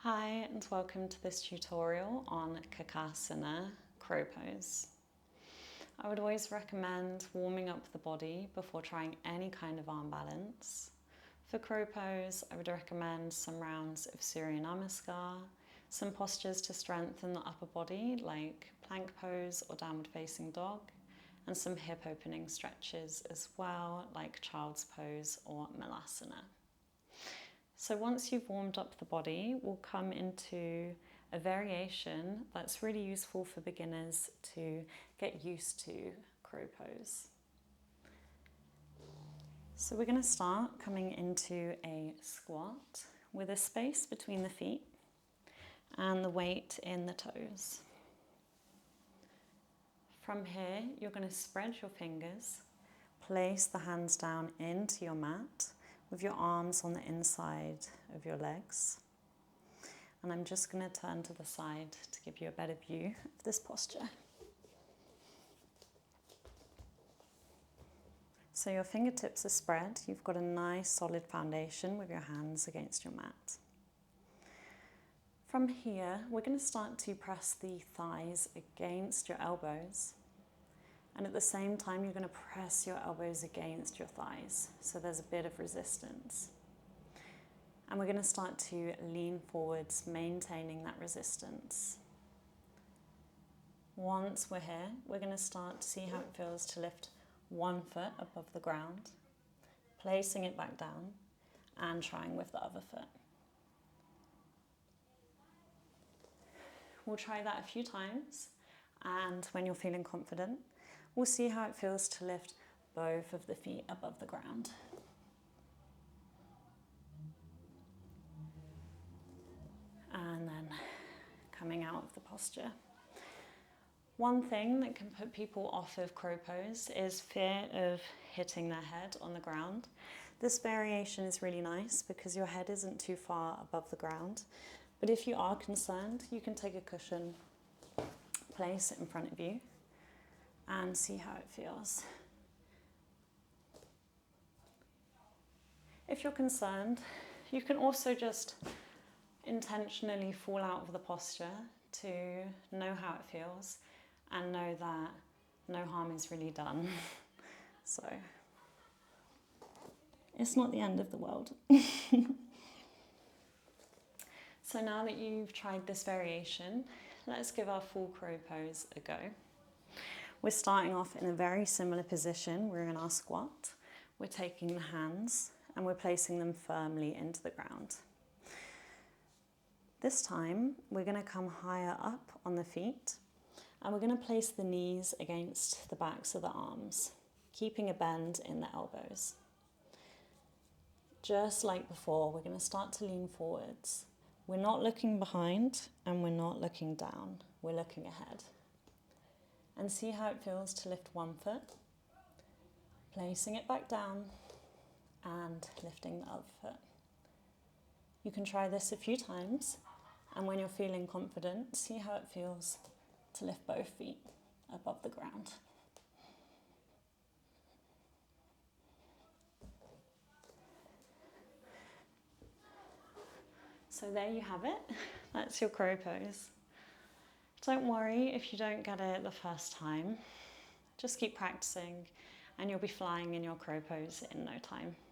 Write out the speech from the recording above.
Hi and welcome to this tutorial on Kakasana crow pose. I would always recommend warming up the body before trying any kind of arm balance. For crow pose, I would recommend some rounds of Surya Namaskar, some postures to strengthen the upper body like plank pose or downward facing dog, and some hip opening stretches as well like child's pose or Malasana. So once you've warmed up the body, we'll come into a variation that's really useful for beginners to get used to crow pose. So we're going to start coming into a squat with a space between the feet and the weight in the toes. From here, you're going to spread your fingers, place the hands down into your mat with your arms on the inside of your legs. And I'm just going to turn to the side to give you a better view of this posture. So your fingertips are spread. You've got a nice solid foundation with your hands against your mat. From here, we're going to start to press the thighs against your elbows. And at the same time, you're going to press your elbows against your thighs. So there's a bit of resistance. And we're going to start to lean forwards, maintaining that resistance. Once we're here, we're going to start to see how it feels to lift one foot above the ground, placing it back down, and trying with the other foot. We'll try that a few times, and when you're feeling confident, we'll see how it feels to lift both of the feet above the ground. And then coming out of the posture. One thing that can put people off of crow pose is fear of hitting their head on the ground. This variation is really nice because your head isn't too far above the ground. But if you are concerned, you can take a cushion, place it in front of you, and see how it feels. If you're concerned, you can also just intentionally fall out of the posture to know how it feels and know that no harm is really done. So it's not the end of the world. So now that you've tried this variation, let's give our full crow pose a go. We're starting off in a very similar position. We're in our squat. We're taking the hands and we're placing them firmly into the ground. This time, we're going to come higher up on the feet and we're going to place the knees against the backs of the arms, keeping a bend in the elbows. Just like before, we're going to start to lean forwards. We're not looking behind and we're not looking down. We're looking ahead. And see how it feels to lift one foot, placing it back down and lifting the other foot. You can try this a few times, and when you're feeling confident, see how it feels to lift both feet above the ground. So there you have it. That's your crow pose. Don't worry if you don't get it the first time. Just keep practicing and you'll be flying in your crow pose in no time.